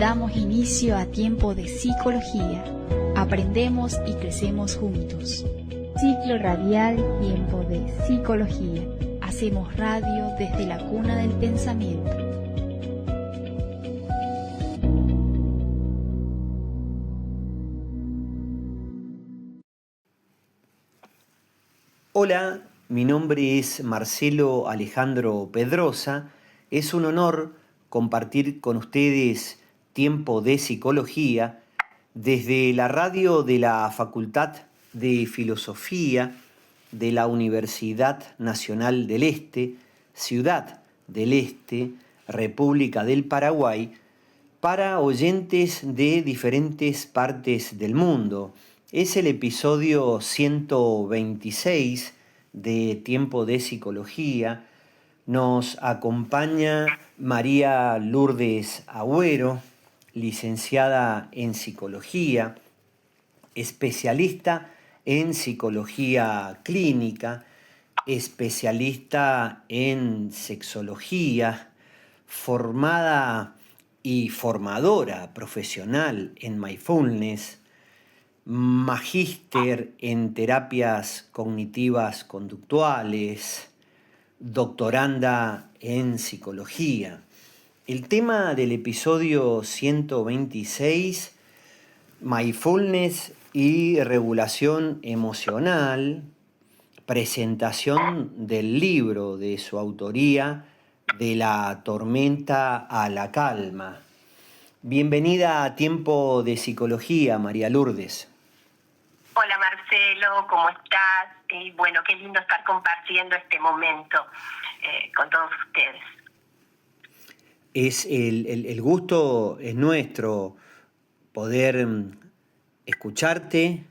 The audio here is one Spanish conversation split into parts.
Damos inicio a Tiempo de Psicología. Aprendemos y crecemos juntos. Ciclo radial Tiempo de Psicología. Hacemos radio desde la cuna del pensamiento. Hola, mi nombre es Marcelo Alejandro Pedrosa. Es un honor compartir con ustedes Tiempo de Psicología desde la radio de la Facultad de Filosofía de la Universidad Nacional del Este, Ciudad del Este, República del Paraguay, para oyentes de diferentes partes del mundo. Es el episodio 126 de Tiempo de Psicología. Nos acompaña María Lourdes Agüero, licenciada en Psicología, especialista en Psicología Clínica, especialista en Sexología, formada y formadora profesional en Mindfulness, magíster en terapias cognitivas conductuales, doctoranda en psicología. El tema del episodio 126, Mindfulness y regulación emocional, presentación del libro de su autoría, De la tormenta a la calma. Bienvenida a Tiempo de Psicología, María Lourdes. Hola Marcelo, ¿cómo estás? Y bueno, qué lindo estar compartiendo este momento con todos ustedes. El gusto es nuestro, poder escucharte,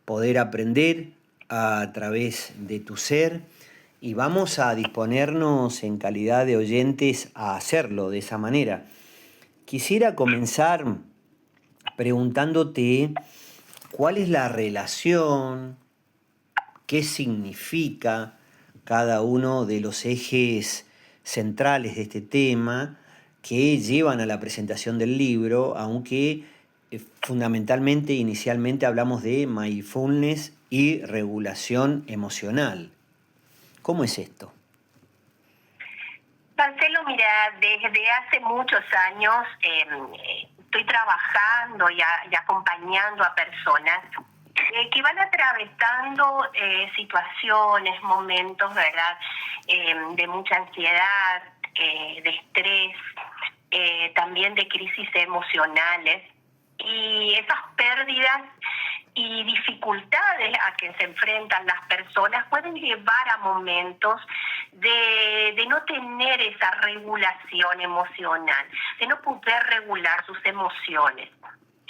poder aprender a través de tu ser, y vamos a disponernos en calidad de oyentes a hacerlo de esa manera. Quisiera comenzar preguntándote cuál es la relación, qué significa cada uno de los ejes centrales de este tema que llevan a la presentación del libro, aunque fundamentalmente, inicialmente hablamos de mindfulness y regulación emocional. ¿Cómo es esto? Marcelo, mira, desde hace muchos años estoy trabajando y acompañando a personas que van atravesando situaciones, momentos, ¿verdad?, de mucha ansiedad, de estrés, también de crisis emocionales. Y esas pérdidas y dificultades a que se enfrentan las personas pueden llevar a momentos de no tener esa regulación emocional, de no poder regular sus emociones.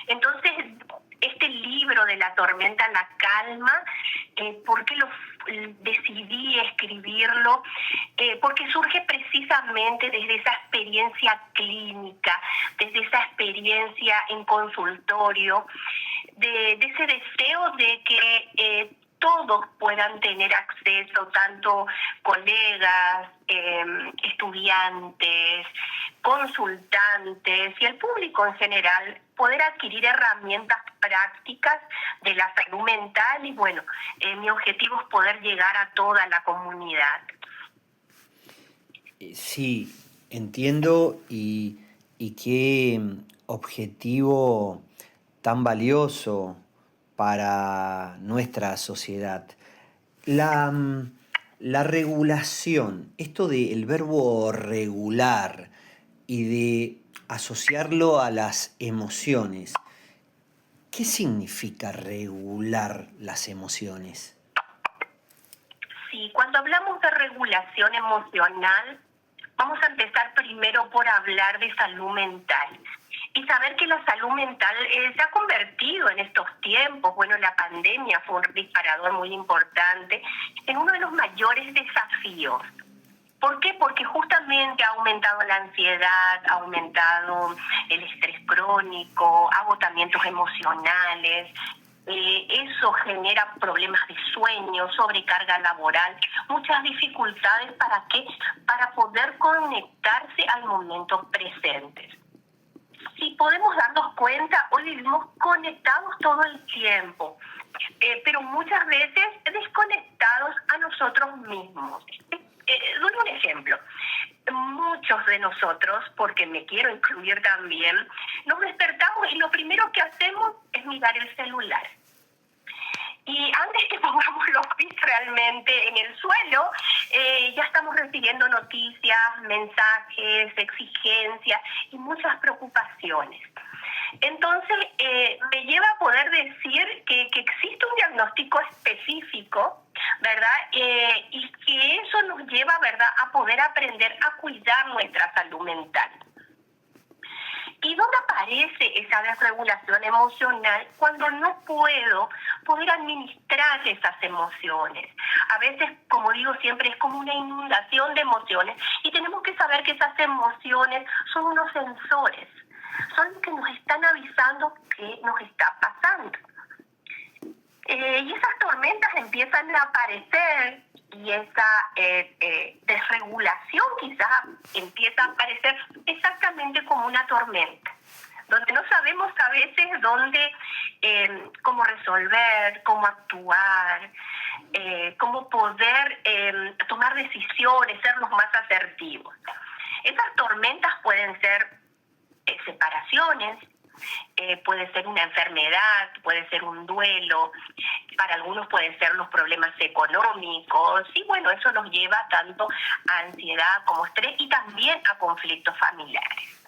Entonces, este libro de la tormenta a la calma, ¿por qué decidí escribirlo? Porque surge precisamente desde esa experiencia clínica, desde esa experiencia en consultorio, de ese deseo de que todos puedan tener acceso, tanto colegas, estudiantes, consultantes y el público en general, poder adquirir herramientas prácticas de la salud mental. Y bueno, mi objetivo es poder llegar a toda la comunidad. Sí, entiendo, y qué objetivo tan valioso para nuestra sociedad. La regulación, esto del verbo regular y de asociarlo a las emociones, ¿qué significa regular las emociones? Sí, cuando hablamos de regulación emocional, vamos a empezar primero por hablar de salud mental. Y saber que la salud mental se ha convertido en estos tiempos, bueno, la pandemia fue un disparador muy importante, en uno de los mayores desafíos. ¿Por qué? Porque justamente ha aumentado la ansiedad, ha aumentado el estrés crónico, agotamientos emocionales. Eso genera problemas de sueño, sobrecarga laboral, muchas dificultades. ¿Para qué? Para poder conectarse al momento presente. Si podemos cuenta, hoy vivimos conectados todo el tiempo, pero muchas veces desconectados a nosotros mismos. Doy un ejemplo. Muchos de nosotros, porque me quiero incluir también, nos despertamos y lo primero que hacemos es mirar el celular. Y antes que pongamos los pies realmente en el suelo, ya estamos recibiendo noticias, mensajes, exigencias y muchas preocupaciones. Entonces, me lleva a poder decir que existe un diagnóstico específico, ¿verdad? Y que eso nos lleva, ¿verdad?, a poder aprender a cuidar nuestra salud mental. ¿Y dónde aparece esa desregulación emocional? Cuando no puedo poder administrar esas emociones. A veces, como digo siempre, es como una inundación de emociones y tenemos que saber que esas emociones son unos sensores, son los que nos están avisando qué nos está pasando. Y esas tormentas empiezan a aparecer y esa desregulación quizás empieza a aparecer exactamente como una tormenta, donde no sabemos a veces cómo resolver, cómo actuar, cómo poder tomar decisiones, ser los más asertivos. Esas tormentas pueden ser separaciones, puede ser una enfermedad, puede ser un duelo, para algunos pueden ser los problemas económicos, y bueno, eso nos lleva tanto a ansiedad como estrés y también a conflictos familiares.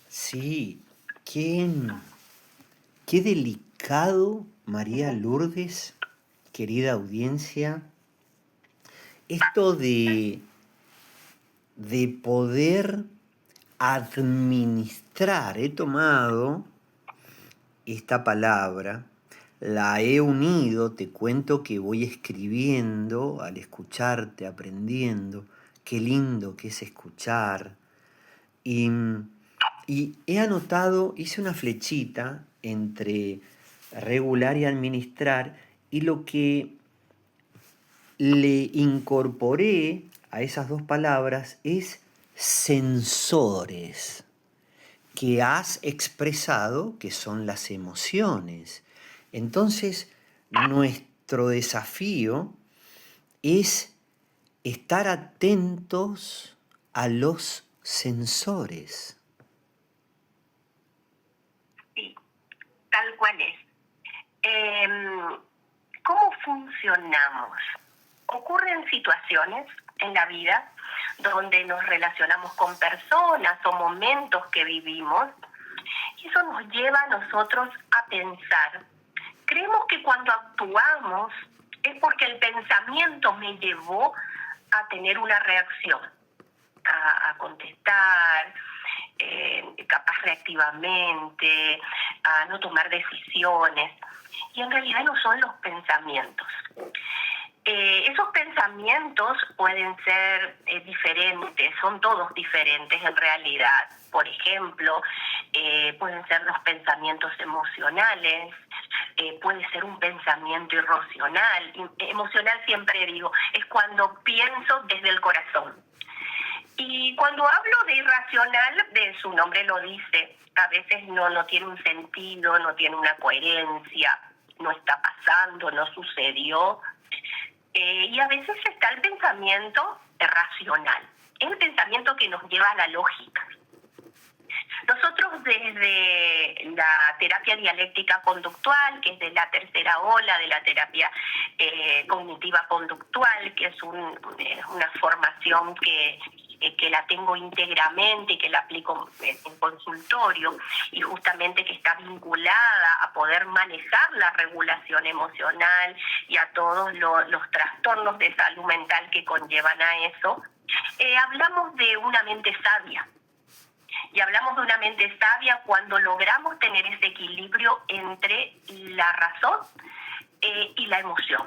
Sí, qué delicado, María Lourdes, querida audiencia, esto de poder administrar. He tomado esta palabra, la he unido, te cuento que voy escribiendo al escucharte, aprendiendo, qué lindo que es escuchar. Y he anotado, hice una flechita entre regular y administrar, y lo que le incorporé a esas dos palabras es sensores, que has expresado que son las emociones. Entonces, nuestro desafío es estar atentos a los sensores. Sí, tal cual es. ¿Cómo funcionamos? Ocurren situaciones en la vida donde nos relacionamos con personas o momentos que vivimos, y eso nos lleva a nosotros a pensar. Creemos que cuando actuamos es porque el pensamiento me llevó a tener una reacción, a contestar, capaz reactivamente, a no tomar decisiones, y en realidad no son los pensamientos. Esos pensamientos pueden ser diferentes, son todos diferentes en realidad. Por ejemplo, pueden ser los pensamientos emocionales, puede ser un pensamiento irracional. Emocional, siempre digo, es cuando pienso desde el corazón. Y cuando hablo de irracional, de su nombre lo dice, a veces no tiene un sentido, no tiene una coherencia, no está pasando, no sucedió. Y a veces está el pensamiento racional, es el pensamiento que nos lleva a la lógica. Nosotros desde la terapia dialéctica conductual, que es de la tercera ola de la terapia cognitiva conductual, que es una formación que la tengo íntegramente y que la aplico en consultorio, y justamente que está vinculada a poder manejar la regulación emocional y a todos los trastornos de salud mental que conllevan a eso, hablamos de una mente sabia. Y hablamos de una mente sabia cuando logramos tener ese equilibrio entre la razón y la emoción.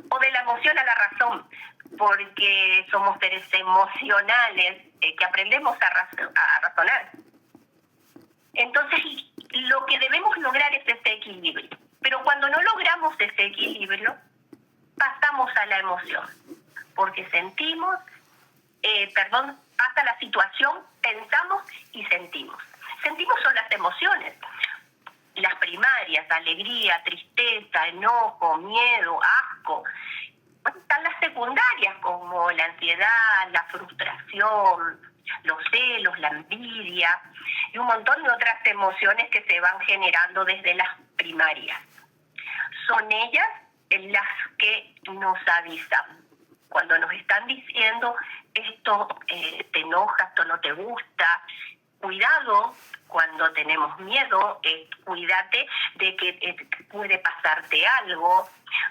O de la emoción a la razón, porque somos seres emocionales que aprendemos a razonar. Entonces, lo que debemos lograr es ese equilibrio. Pero cuando no logramos ese equilibrio, pasamos a la emoción, porque pasa la situación, pensamos y sentimos alegría, tristeza, enojo, miedo, asco. Están las secundarias como la ansiedad, la frustración, los celos, la envidia y un montón de otras emociones que se van generando desde las primarias. Son ellas las que nos avisan. Cuando nos están diciendo esto te enoja, esto no te gusta, cuidado cuando tenemos miedo, cuídate de que puede pasarte algo,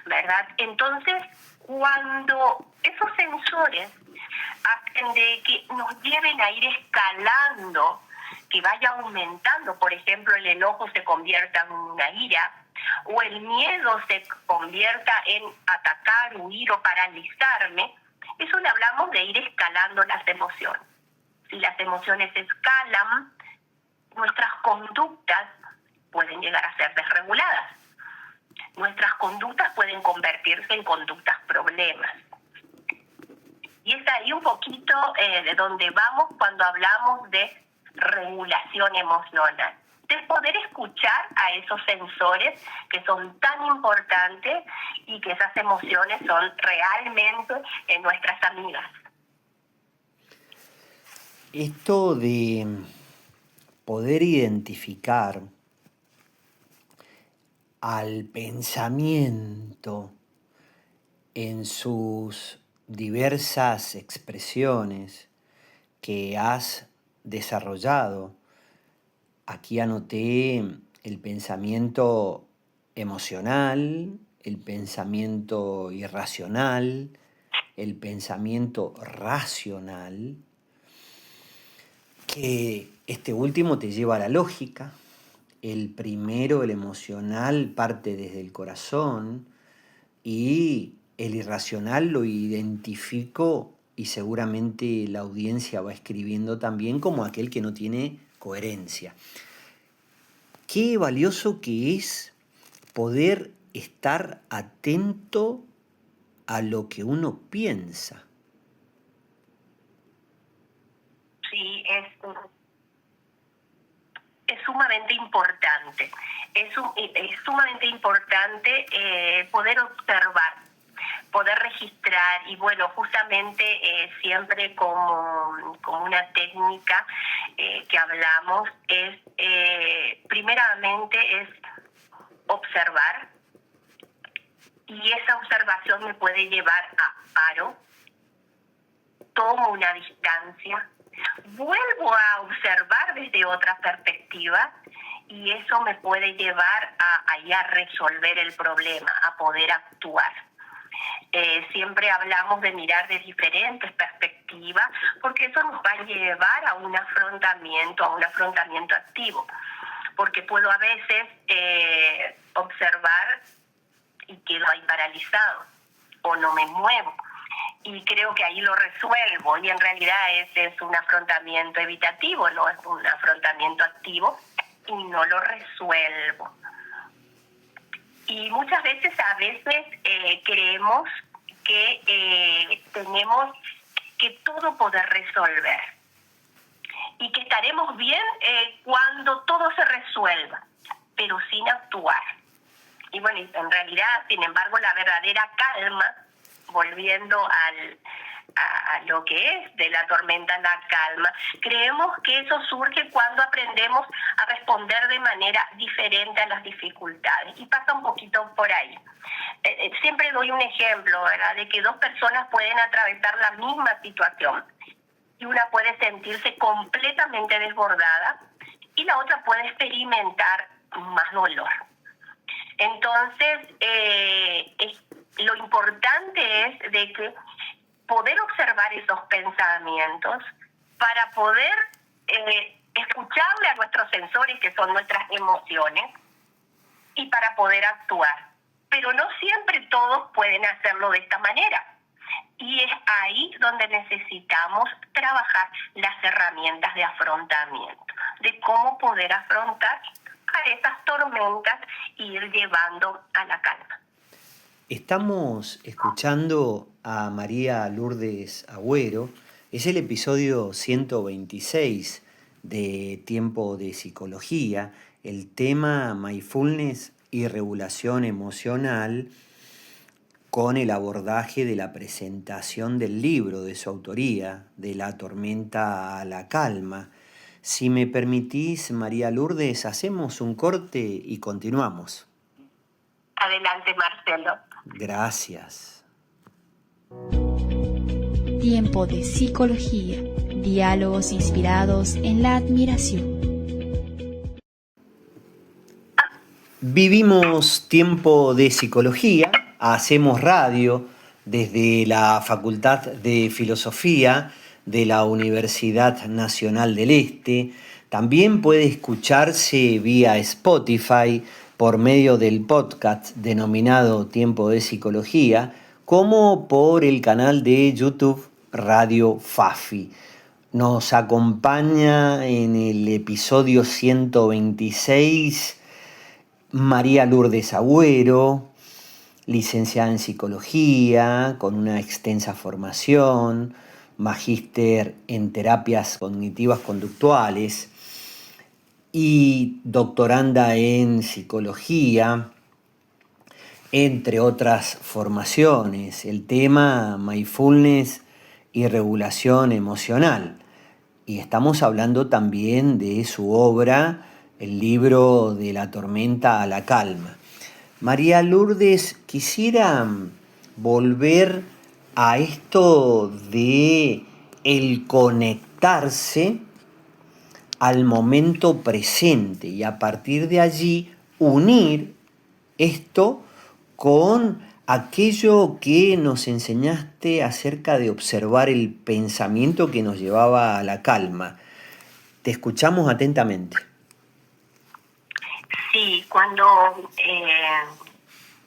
¿verdad? Entonces, cuando esos sensores hacen de que nos lleven a ir escalando, que vaya aumentando, por ejemplo, el enojo se convierta en una ira, o el miedo se convierta en atacar, huir o paralizarme, eso le hablamos de ir escalando las emociones. Si las emociones escalan, nuestras conductas pueden llegar a ser desreguladas. Nuestras conductas pueden convertirse en conductas problemas. Y es ahí un poquito de donde vamos cuando hablamos de regulación emocional, de poder escuchar a esos sensores que son tan importantes y que esas emociones son realmente nuestras amigas. Esto de poder identificar al pensamiento en sus diversas expresiones que has desarrollado. Aquí anoté el pensamiento emocional, el pensamiento irracional, el pensamiento racional, que este último te lleva a la lógica. El primero, el emocional, parte desde el corazón, y el irracional lo identifico, y seguramente la audiencia va escribiendo también, como aquel que no tiene coherencia. Qué valioso que es poder estar atento a lo que uno piensa. Sí, es sumamente importante. Es sumamente importante poder observar, poder registrar, y bueno, justamente siempre como una técnica que hablamos es, primeramente es observar, y esa observación me puede llevar a paro, tomo una distancia, vuelvo a observar desde otra perspectiva, y eso me puede llevar a resolver el problema, a poder actuar. Siempre hablamos de mirar de diferentes perspectivas, porque eso nos va a llevar a un afrontamiento activo, porque puedo a veces observar y quedo ahí paralizado, o no me muevo, y creo que ahí lo resuelvo, y en realidad ese es un afrontamiento evitativo, no es un afrontamiento activo, y no lo resuelvo. Y muchas veces creemos que tenemos que todo poder resolver y que estaremos bien cuando todo se resuelva, pero sin actuar. Y bueno, en realidad, sin embargo, la verdadera calma, volviendo a lo que es de la tormenta en la calma, creemos que eso surge cuando aprendemos a responder de manera diferente a las dificultades, y pasa un poquito por ahí. Siempre doy un ejemplo, ¿verdad?, de que dos personas pueden atravesar la misma situación, y una puede sentirse completamente desbordada y la otra puede experimentar más dolor. Entonces, lo importante es de que poder observar esos pensamientos para poder escucharle a nuestros sensores, que son nuestras emociones, y para poder actuar. Pero no siempre todos pueden hacerlo de esta manera. Y es ahí donde necesitamos trabajar las herramientas de afrontamiento, de cómo poder afrontar a esas tormentas e ir llevando a la calma. Estamos escuchando a María Lourdes Agüero. Es el episodio 126 de Tiempo de Psicología. El tema Mindfulness y regulación emocional con el abordaje de la presentación del libro de su autoría, De la tormenta a la calma. Si me permitís, María Lourdes, hacemos un corte y continuamos. Adelante, Marcelo. Gracias. Tiempo de psicología. Diálogos inspirados en la admiración. Vivimos tiempo de psicología, hacemos radio desde la Facultad de Filosofía de la Universidad Nacional del Este. También puede escucharse vía Spotify por medio del podcast denominado Tiempo de Psicología, como por el canal de YouTube Radio Fafi. Nos acompaña en el episodio 126 María Lourdes Agüero, licenciada en Psicología, con una extensa formación, magíster en terapias cognitivas conductuales y doctoranda en Psicología, entre otras formaciones. El tema mindfulness y regulación emocional. Y estamos hablando también de su obra, el libro De la tormenta a la calma. María Lourdes, quisiera volver a esto de el conectarse al momento presente y a partir de allí unir esto con aquello que nos enseñaste acerca de observar el pensamiento que nos llevaba a la calma. Te escuchamos atentamente. Sí, cuando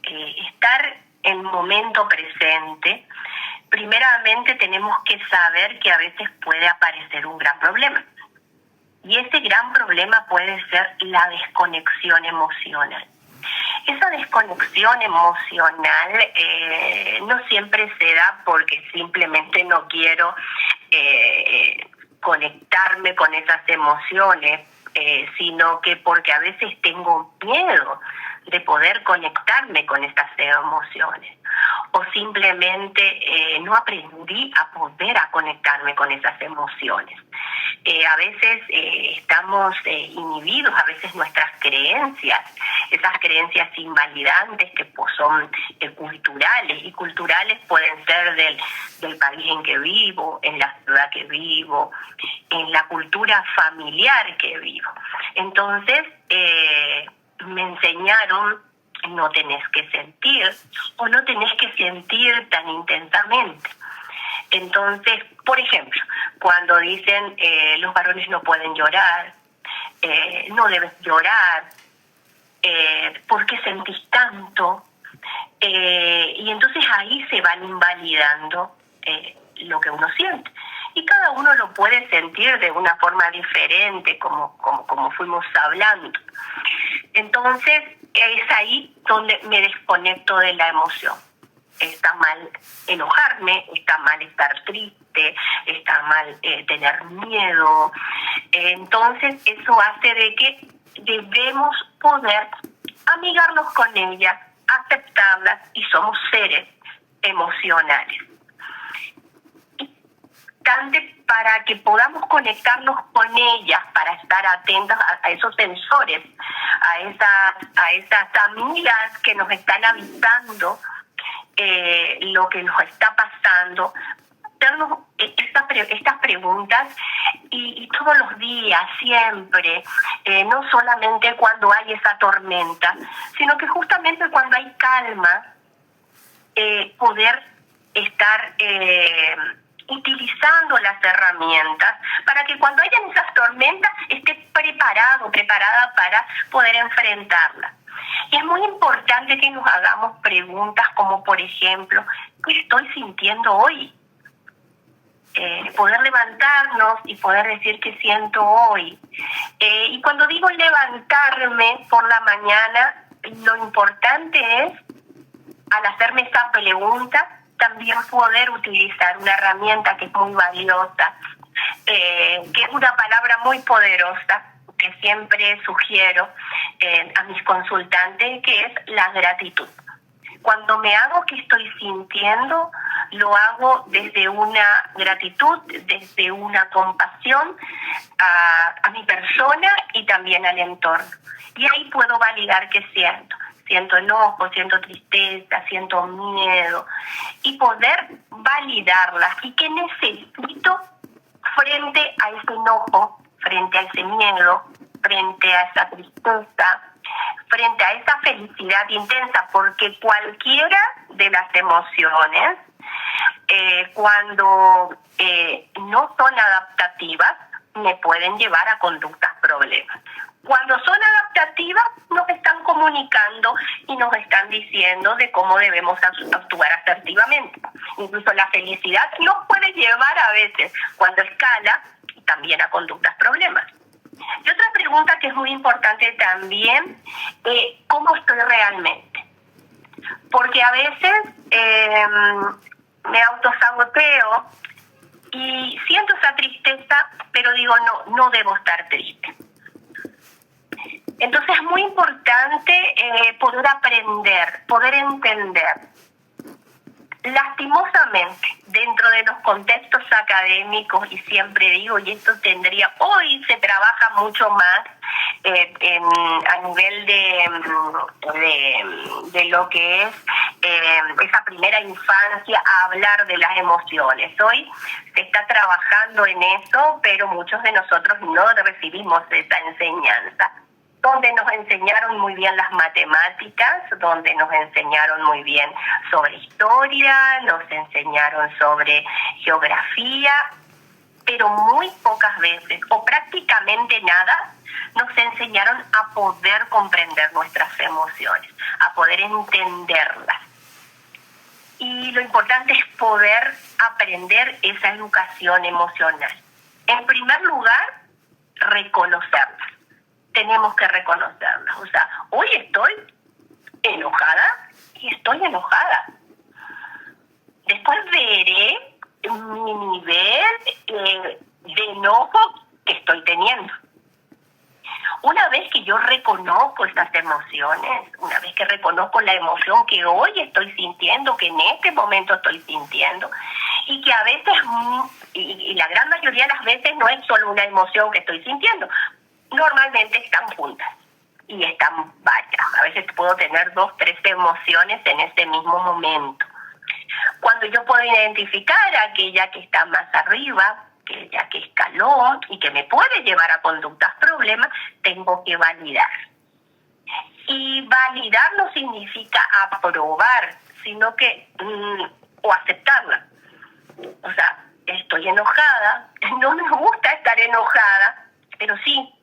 estar en momento presente, primeramente tenemos que saber que a veces puede aparecer un gran problema. Y ese gran problema puede ser la desconexión emocional. Esa desconexión emocional no siempre se da porque simplemente no quiero conectarme con esas emociones, sino que porque a veces tengo miedo de poder conectarme con estas emociones, o simplemente no aprendí a poder a conectarme con esas emociones. A veces estamos inhibidos, a veces nuestras creencias, esas creencias invalidantes que pues, son culturales, y culturales pueden ser del país en que vivo, en la ciudad que vivo, en la cultura familiar que vivo. Entonces, me enseñaron: no tenés que sentir, o no tenés que sentir tan intensamente. Entonces, por ejemplo, cuando dicen los varones no pueden llorar, no debes llorar, ¿por qué sentís tanto? Y entonces ahí se van invalidando lo que uno siente. Y cada uno lo puede sentir de una forma diferente, como fuimos hablando. Entonces, es ahí donde me desconecto de la emoción. Está mal enojarme, está mal estar triste, está mal tener miedo. Entonces, eso hace de que debemos poder amigarnos con ellas, aceptarlas, y somos seres emocionales. Para que podamos conectarnos con ellas, para estar atentas a esos sensores, a esas amigas que nos están avisando lo que nos está pasando, hacernos estas preguntas y todos los días, siempre, no solamente cuando hay esa tormenta, sino que justamente cuando hay calma, poder estar utilizando las herramientas para que cuando hayan esas tormentas esté preparada para poder enfrentarlas. Y es muy importante que nos hagamos preguntas como, por ejemplo, ¿qué estoy sintiendo hoy? Poder levantarnos y poder decir qué siento hoy. Y cuando digo levantarme por la mañana, lo importante es, al hacerme esa pregunta, también poder utilizar una herramienta que es muy valiosa, que es una palabra muy poderosa, que siempre sugiero a mis consultantes, que es la gratitud. Cuando me hago que estoy sintiendo, lo hago desde una gratitud, desde una compasión a mi persona y también al entorno. Y ahí puedo validar qué siento. Siento enojo, siento tristeza, siento miedo. Y poder validarlas. ¿Y qué necesito frente a ese enojo, frente a ese miedo, frente a esa tristeza, frente a esa felicidad intensa? Porque cualquiera de las emociones, cuando no son adaptativas, me pueden llevar a conductas problemas. Cuando son adaptativas, nos están comunicando y nos están diciendo de cómo debemos actuar asertivamente. Incluso la felicidad nos puede llevar a veces, cuando escala, también a conductas problemas. Y otra pregunta que es muy importante también, ¿cómo estoy realmente? Porque a veces me autosaboteo y siento esa tristeza, pero digo, no debo estar triste. Entonces es muy importante poder aprender, poder entender. Lastimosamente, dentro de los contextos académicos, y siempre digo, y esto hoy se trabaja mucho más a nivel de lo que es esa primera infancia, a hablar de las emociones. Hoy se está trabajando en eso, pero muchos de nosotros no recibimos esa enseñanza, donde nos enseñaron muy bien las matemáticas, donde nos enseñaron muy bien sobre historia, nos enseñaron sobre geografía, pero muy pocas veces, o prácticamente nada, nos enseñaron a poder comprender nuestras emociones, a poder entenderlas. Y lo importante es poder aprender esa educación emocional. En primer lugar, reconocerlas. Tenemos que reconocerlas. O sea, hoy estoy enojada y estoy enojada. Después veré mi nivel de enojo que estoy teniendo. Una vez que yo reconozco estas emociones, una vez que reconozco la emoción que hoy estoy sintiendo, que en este momento estoy sintiendo, y que a veces, y la gran mayoría de las veces, no es solo una emoción que estoy sintiendo, normalmente están juntas y están varias. A veces puedo tener 2, 3 emociones en ese mismo momento. Cuando yo puedo identificar aquella que está más arriba, aquella que escaló y que me puede llevar a conductas problemas, tengo que validar. Y validar no significa aprobar, sino que o aceptarla. O sea, estoy enojada, no me gusta estar enojada, pero sí,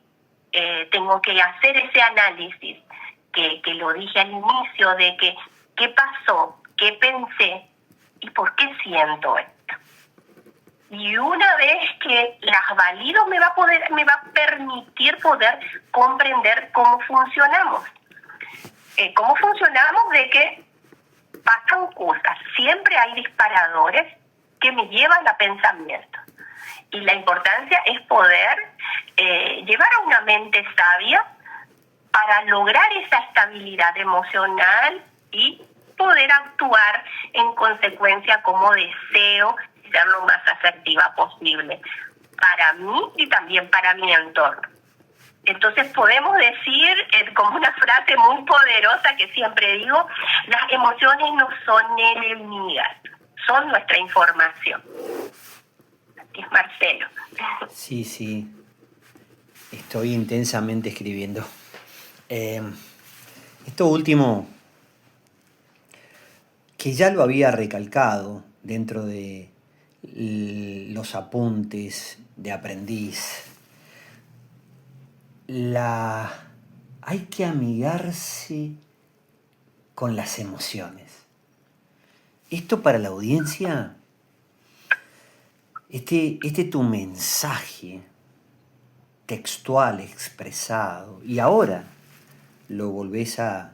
tengo que hacer ese análisis que lo dije al inicio, de que qué pasó, qué pensé y por qué siento esto. Y una vez que las valido, me va a permitir poder comprender cómo funcionamos. Cómo funcionamos, de que pasan cosas. Siempre hay disparadores que me llevan a pensamientos. Y la importancia es poder llevar a una mente sabia para lograr esa estabilidad emocional y poder actuar en consecuencia como deseo ser lo más asertiva posible para mí y también para mi entorno. Entonces podemos decir, como una frase muy poderosa que siempre digo, las emociones no son enemigas, son nuestra información. Así es, Marcelo. Sí, estoy intensamente escribiendo. Esto último, que ya lo había recalcado dentro de los apuntes de aprendiz, hay que amigarse con las emociones. Esto para la audiencia, este tu mensaje textual expresado, y ahora lo volvés a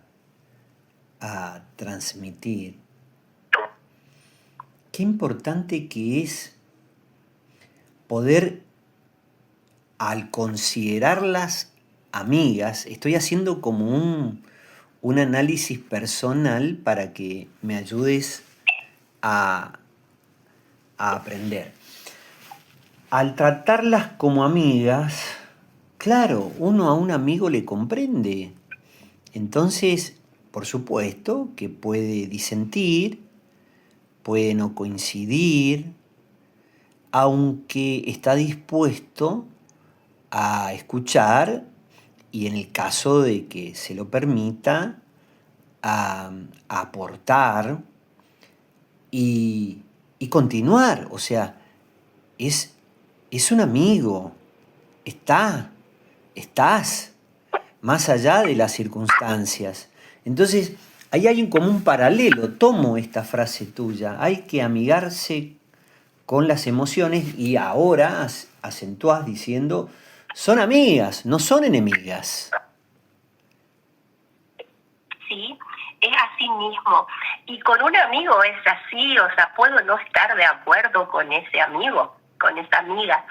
transmitir. Qué importante que es poder, al considerarlas amigas, estoy haciendo como un análisis personal para que me ayudes a aprender. Al tratarlas como amigas, claro, uno a un amigo le comprende. Entonces, por supuesto que puede disentir, puede no coincidir, aunque está dispuesto a escuchar y en el caso de que se lo permita, a aportar y continuar. O sea, es un amigo, estás, más allá de las circunstancias. Entonces, ahí hay como un paralelo, tomo esta frase tuya, hay que amigarse con las emociones y ahora acentúas diciendo, son amigas, no son enemigas. Sí, es así mismo. Y con un amigo es así, o sea, puedo no estar de acuerdo con ese amigo, con esa amiga.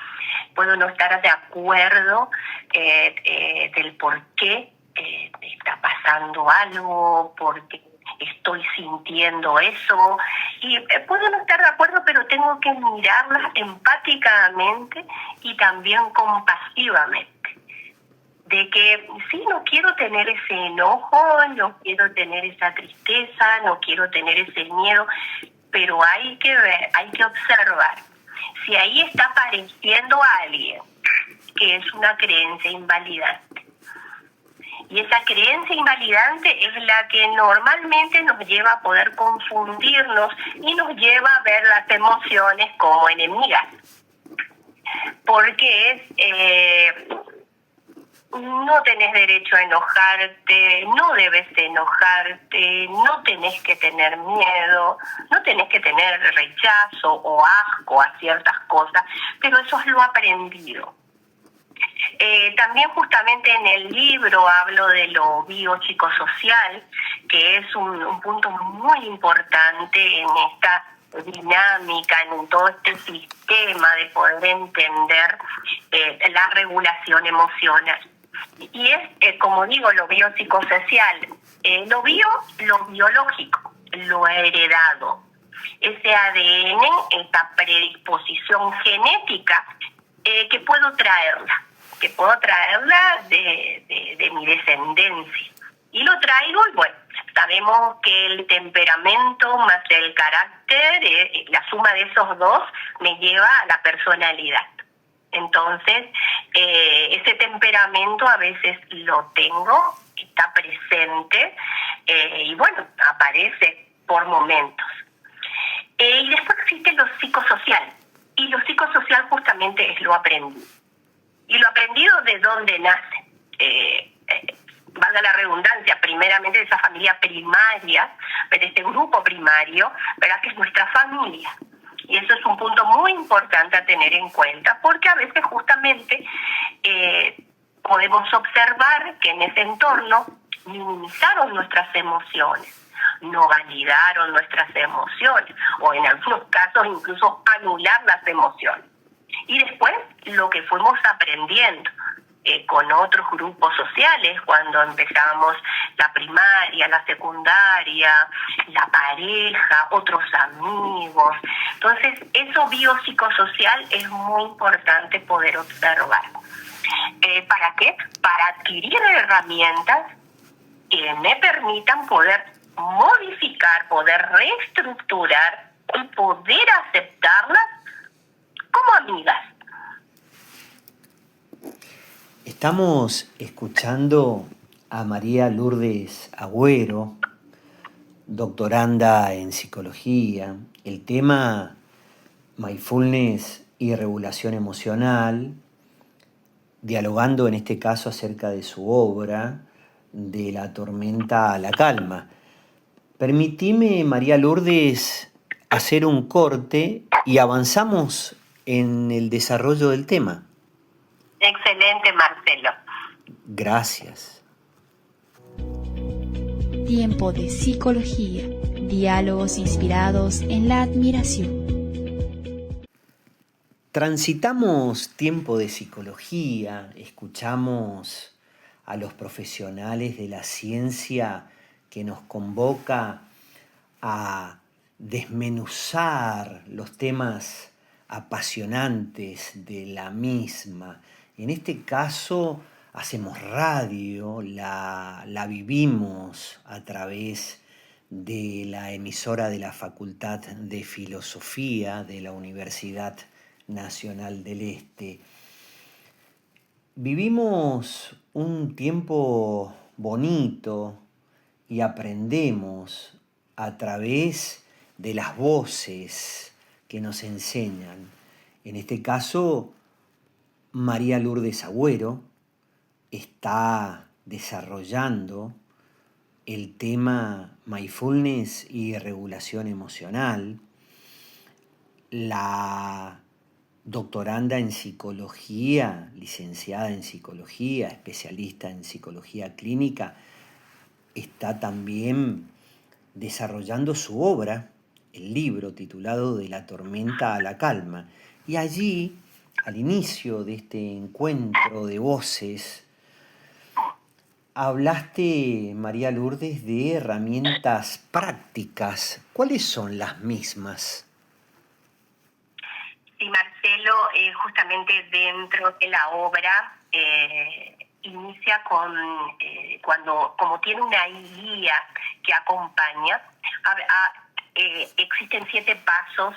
Puedo no estar de acuerdo del por qué está pasando algo, porque estoy sintiendo eso. Y puedo no estar de acuerdo, pero tengo que mirarlas empáticamente y también compasivamente. De que sí, no quiero tener ese enojo, no quiero tener esa tristeza, no quiero tener ese miedo, pero hay que ver, hay que observar. Si ahí está apareciendo alguien que es una creencia invalidante, y esa creencia invalidante es la que normalmente nos lleva a poder confundirnos y nos lleva a ver las emociones como enemigas, porque no tenés derecho a enojarte, no debes enojarte, no tenés que tener miedo, no tenés que tener rechazo o asco a ciertas cosas, pero eso es lo aprendido. También justamente en el libro hablo de lo biopsicosocial, que es un punto muy importante en esta dinámica, en todo este sistema de poder entender la regulación emocional. Y es, como digo, lo biopsicosocial, lo biológico, lo heredado, ese ADN, esta predisposición genética que puedo traerla de mi descendencia. Y lo traigo, y bueno, sabemos que el temperamento más el carácter, la suma de esos dos, me lleva a la personalidad. Entonces, ese temperamento a veces lo tengo, está presente, y bueno, aparece por momentos. Y después existe lo psicosocial, y lo psicosocial justamente es lo aprendido. Y lo aprendido, ¿de dónde nace? Valga la redundancia, primeramente de esa familia primaria, de este grupo primario, ¿verdad? Que es nuestra familia. Y eso es un punto muy importante a tener en cuenta, porque a veces justamente podemos observar que en ese entorno minimizaron nuestras emociones, no validaron nuestras emociones, o en algunos casos incluso anular las emociones. Y después lo que fuimos aprendiendo con otros grupos sociales, cuando empezamos la primaria, la secundaria, la pareja, otros amigos. Entonces, eso biopsicosocial es muy importante poder observar. ¿Para qué? Para adquirir herramientas que me permitan poder modificar, poder reestructurar y poder aceptarlas como amigas. Estamos escuchando a María Lourdes Agüero, doctoranda en psicología. El tema mindfulness y regulación emocional, dialogando en este caso acerca de su obra, De la tormenta a la calma. Permitime, María Lourdes, hacer un corte y avanzamos en el desarrollo del tema. Excelente, Marcelo. Gracias. Tiempo de psicología, diálogos inspirados en la admiración. Transitamos tiempo de psicología, escuchamos a los profesionales de la ciencia que nos convoca a desmenuzar los temas apasionantes de la misma. En este caso hacemos radio, la vivimos a través de la emisora de la Facultad de Filosofía de la Universidad Nacional del Este. Vivimos un tiempo bonito y aprendemos a través de las voces que nos enseñan. En este caso, María Lourdes Agüero está desarrollando el tema mindfulness y regulación emocional. La doctoranda en psicología, licenciada en psicología, especialista en psicología clínica, está también desarrollando su obra, el libro titulado De la tormenta a la calma. Y allí, al inicio de este encuentro de voces, hablaste, María Lourdes, de herramientas prácticas. ¿Cuáles son las mismas? Sí, Marcelo, justamente dentro de la obra inicia con, como tiene una guía que acompaña, existen 7 pasos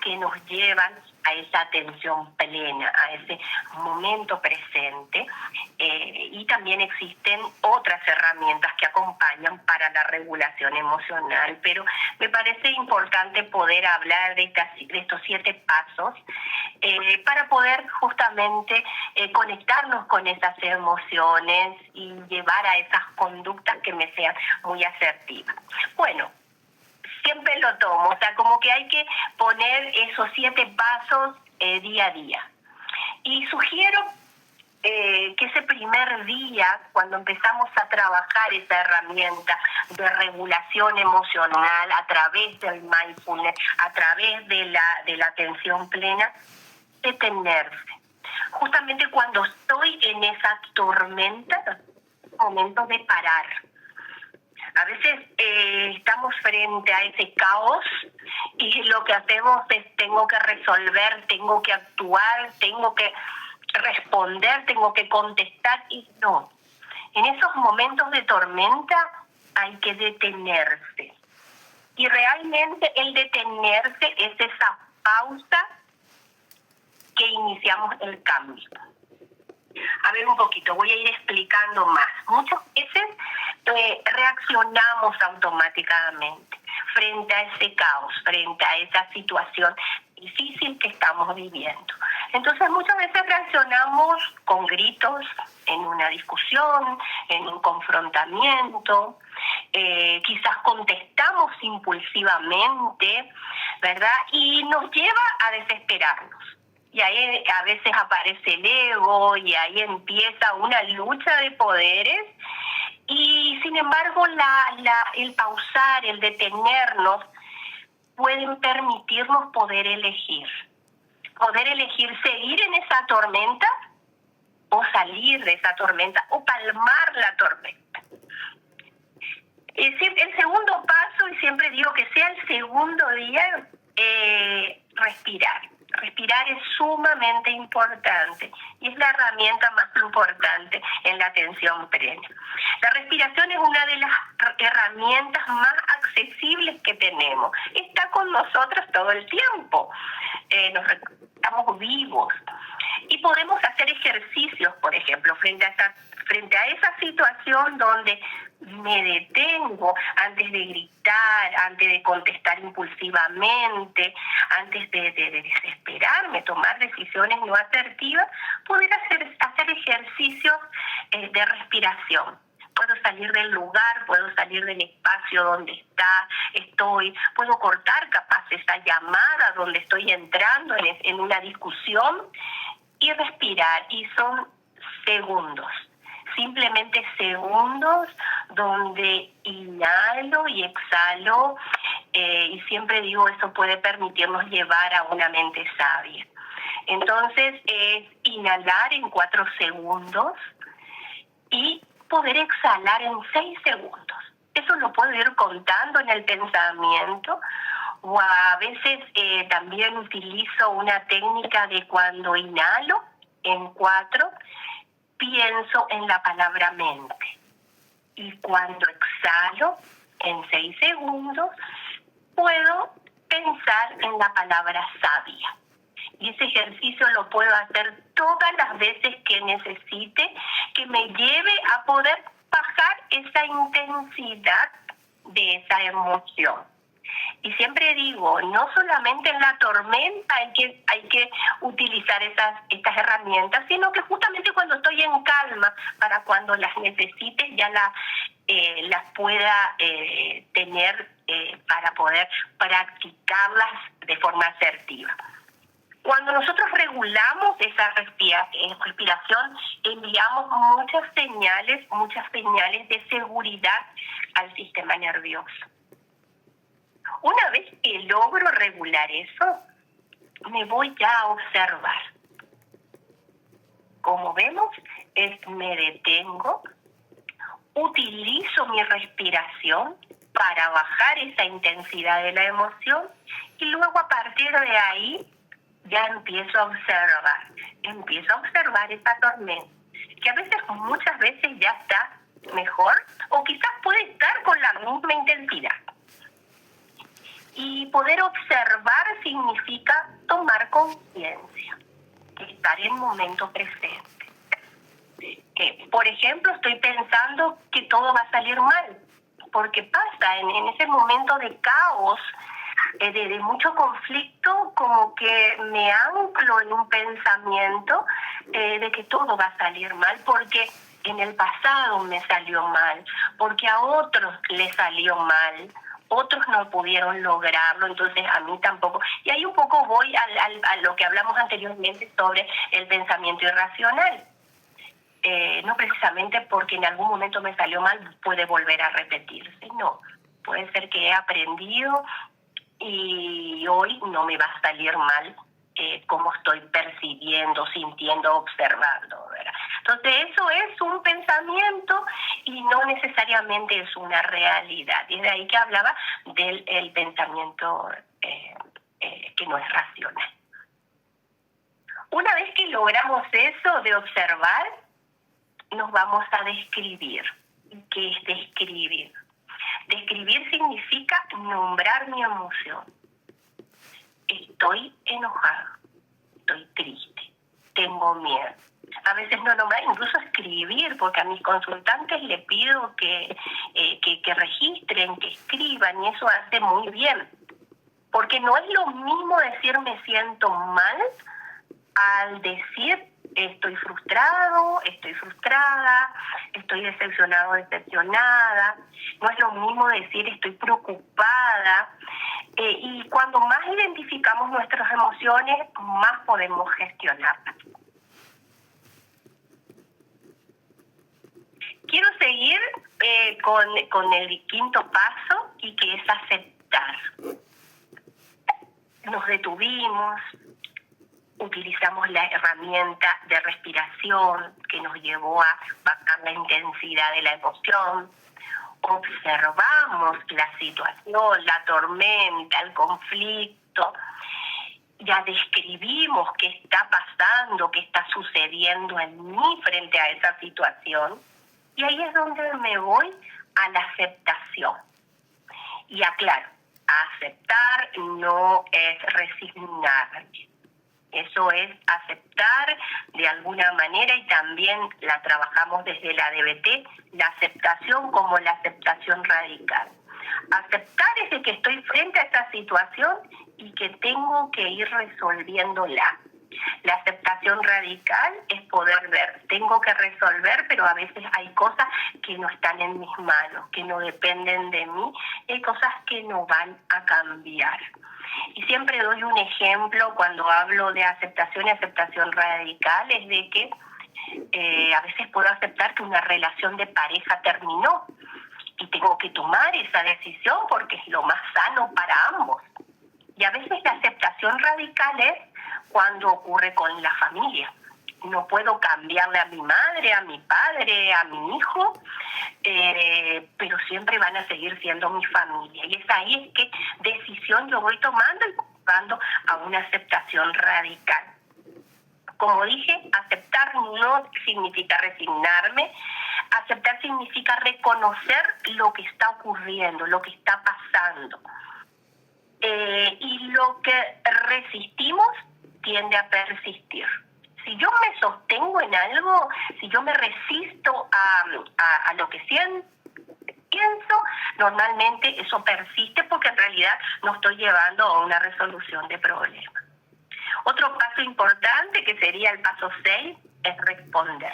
que nos llevan a esa atención plena, a ese momento presente, y también existen otras herramientas que acompañan para la regulación emocional, pero me parece importante poder hablar de estos 7 pasos para poder justamente conectarnos con esas emociones y llevar a esas conductas que me sean muy asertivas. Bueno, siempre lo tomo, o sea, como que hay que poner esos 7 pasos día a día. Y sugiero que ese primer día, cuando empezamos a trabajar esa herramienta de regulación emocional a través del mindfulness, a través de la atención plena, detenerse. Justamente cuando estoy en esa tormenta, es momento de parar. A veces estamos frente a ese caos y lo que hacemos es tengo que resolver, tengo que actuar, tengo que responder, tengo que contestar, y no. En esos momentos de tormenta hay que detenerse. Y realmente el detenerse es esa pausa que iniciamos el cambio. A ver un poquito, voy a ir explicando más. Muchas veces reaccionamos automáticamente frente a ese caos, frente a esa situación difícil que estamos viviendo. Entonces muchas veces reaccionamos con gritos, en una discusión, en un confrontamiento, quizás contestamos impulsivamente, ¿verdad? Y nos lleva a desesperarnos. Y ahí a veces aparece el ego y ahí empieza una lucha de poderes. Y sin embargo el pausar, el detenernos, pueden permitirnos poder elegir seguir en esa tormenta o salir de esa tormenta o palmar la tormenta. El segundo paso, y siempre digo que sea el segundo día, respirar. Respirar es sumamente importante y es la herramienta más importante en la atención plena. La respiración es una de las herramientas más accesibles que tenemos. Está con nosotros todo el tiempo. Estamos vivos y podemos hacer ejercicios, por ejemplo, frente a esa situación donde me detengo antes de gritar, antes de contestar impulsivamente, antes de desesperarme, tomar decisiones no asertivas, poder hacer ejercicios de respiración. Puedo salir del lugar, puedo salir del espacio donde estoy, puedo cortar capaz esa llamada donde estoy entrando en una discusión y respirar. Y son segundos, simplemente segundos donde inhalo y exhalo, y siempre digo, eso puede permitirnos llevar a una mente sabia. Entonces es inhalar en 4 segundos, y poder exhalar en 6 segundos. Eso lo puedo ir contando en el pensamiento, o a veces también utilizo una técnica de cuando inhalo en 4, pienso en la palabra mente. Y cuando exhalo en 6 segundos, puedo pensar en la palabra sabia. Y ese ejercicio lo puedo hacer todas las veces que necesite, que me lleve a poder bajar esa intensidad de esa emoción. Y siempre digo, no solamente en la tormenta hay que utilizar estas herramientas, sino que justamente cuando estoy en calma, para cuando las necesite ya las pueda tener para poder practicarlas de forma asertiva. Cuando nosotros regulamos esa respiración, enviamos muchas señales de seguridad al sistema nervioso. Una vez que logro regular eso, me voy ya a observar. Como vemos, me detengo, utilizo mi respiración para bajar esa intensidad de la emoción y luego a partir de ahí ya empiezo a observar esa tormenta, que a veces, muchas veces ya está mejor o quizás puede estar con la misma intensidad. Y poder observar significa tomar conciencia, estar en el momento presente. Por ejemplo, estoy pensando que todo va a salir mal, porque pasa en ese momento de caos, de mucho conflicto, como que me anclo en un pensamiento de que todo va a salir mal, porque en el pasado me salió mal, porque a otros les salió mal, otros no pudieron lograrlo, entonces a mí tampoco. Y ahí un poco voy a lo que hablamos anteriormente sobre el pensamiento irracional. No precisamente porque en algún momento me salió mal puede volver a repetirse, no. Puede ser que he aprendido y hoy no me va a salir mal como estoy percibiendo, sintiendo, observando, ¿verdad? Entonces eso es un pensamiento y no necesariamente es una realidad. Y es de ahí que hablaba del pensamiento que no es racional. Una vez que logramos eso de observar, nos vamos a describir. ¿Qué es describir? Describir significa nombrar mi emoción. Estoy enojado, estoy triste, tengo miedo. A veces no nombrar, incluso escribir, porque a mis consultantes les pido que registren, que escriban, y eso hace muy bien. Porque no es lo mismo decir me siento mal al decir estoy frustrado, estoy frustrada, estoy decepcionado, decepcionada. No es lo mismo decir estoy preocupada. Y cuando más identificamos nuestras emociones, más podemos gestionarlas. Quiero seguir con el quinto paso, y que es aceptar. Nos detuvimos, utilizamos la herramienta de respiración que nos llevó a bajar la intensidad de la emoción, observamos la situación, la tormenta, el conflicto, ya describimos qué está pasando, qué está sucediendo en mí frente a esa situación, y ahí es donde me voy a la aceptación. Y aclaro, aceptar no es resignarme. Eso es aceptar de alguna manera, y también la trabajamos desde la DBT, la aceptación como la aceptación radical. Aceptar es de que estoy frente a esta situación y que tengo que ir resolviéndola. La aceptación radical es poder ver, tengo que resolver, pero a veces hay cosas que no están en mis manos, que no dependen de mí, hay cosas que no van a cambiar. Y siempre doy un ejemplo cuando hablo de aceptación y aceptación radical, es de que a veces puedo aceptar que una relación de pareja terminó y tengo que tomar esa decisión porque es lo más sano para ambos. Y a veces la aceptación radical es cuando ocurre con la familia. no puedo cambiarle a mi madre, a mi padre, a mi hijo, pero siempre van a seguir siendo mi familia. Y es ahí que decisión yo voy tomando y buscando a una aceptación radical. Como dije, aceptar no significa resignarme. Aceptar significa reconocer lo que está ocurriendo, lo que está pasando. Y lo que resistimos tiende a persistir. Si yo me sostengo en algo, si yo me resisto a lo que pienso, normalmente eso persiste porque en realidad no estoy llevando a una resolución de problemas. Otro paso importante, que sería el paso 6, es responder.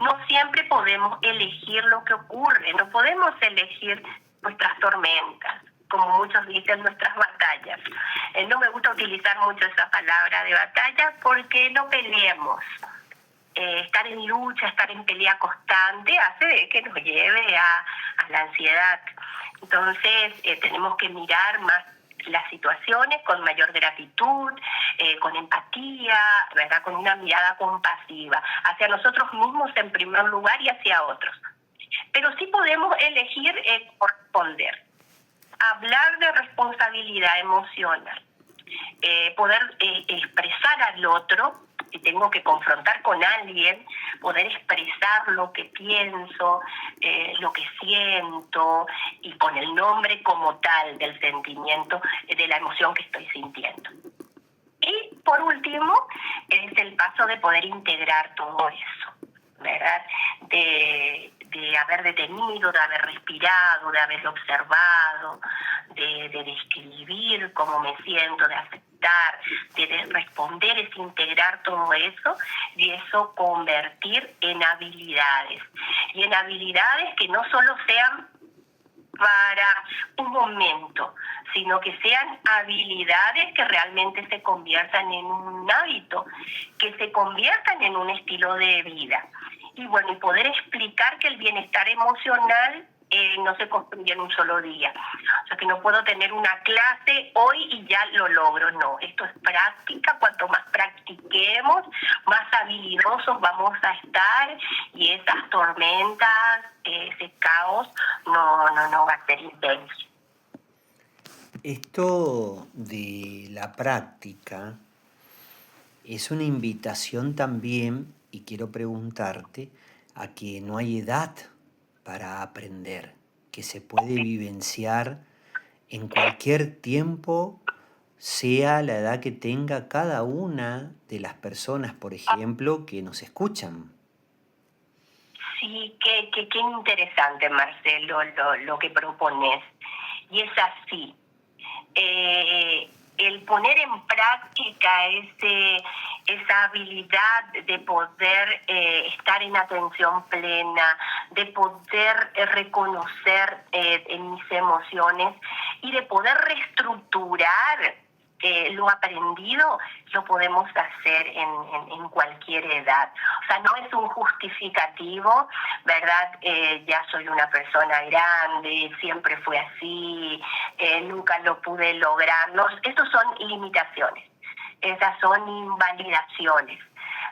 No siempre podemos elegir lo que ocurre, no podemos elegir nuestras tormentas, como muchos dicen, nuestras batallas. No me gusta utilizar mucho esa palabra de batalla porque no peleemos. Estar en lucha, estar en pelea constante hace que nos lleve a la ansiedad. Entonces tenemos que mirar más las situaciones con mayor gratitud, con empatía, ¿verdad? Con una mirada compasiva hacia nosotros mismos en primer lugar y hacia otros. Pero sí podemos elegir corresponder, hablar de responsabilidad emocional, poder expresar al otro. Si tengo que confrontar con alguien, poder expresar lo que pienso, lo que siento, y con el nombre como tal del sentimiento, de la emoción que estoy sintiendo. Y por último, es el paso de poder integrar todo eso, ¿verdad? De haber detenido, de haber respirado, de haber observado, de describir cómo me siento, de aceptar, de responder, es integrar todo eso y eso convertir en habilidades. Y en habilidades que no solo sean para un momento, sino que sean habilidades que realmente se conviertan en un hábito, que se conviertan en un estilo de vida. Y bueno, y poder explicar que el bienestar emocional no se construye en un solo día. O sea, que no puedo tener una clase hoy y ya lo logro. No, esto es práctica. Cuanto más practiquemos, más habilidosos vamos a estar y esas tormentas, ese caos, no va a ser intenso. Esto de la práctica es una invitación también, y quiero preguntarte, a que no hay edad para aprender, que se puede vivenciar en cualquier tiempo, sea la edad que tenga cada una de las personas, por ejemplo, que nos escuchan. Sí, qué interesante, Marcelo, lo que propones. Y es así. El poner en práctica esa habilidad de poder estar en atención plena, de poder reconocer en mis emociones y de poder reestructurar lo aprendido, lo podemos hacer en cualquier edad. O sea, no es un justificativo, ¿verdad? Ya soy una persona grande, siempre fue así, nunca lo pude lograr. Estos son limitaciones, esas son invalidaciones,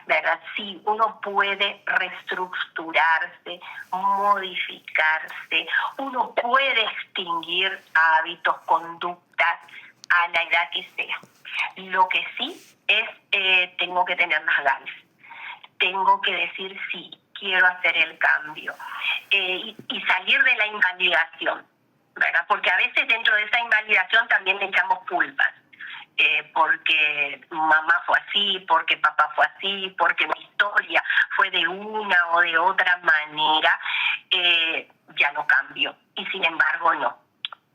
¿verdad? Sí, uno puede reestructurarse, modificarse, uno puede extinguir hábitos, conductas, a la edad que sea. Lo que sí es, tengo que tener las ganas. Tengo que decir sí, quiero hacer el cambio. Y salir de la invalidación, ¿verdad? Porque a veces dentro de esa invalidación también le echamos culpas. Porque mamá fue así, porque papá fue así, porque mi historia fue de una o de otra manera, ya no cambio. Y sin embargo, no.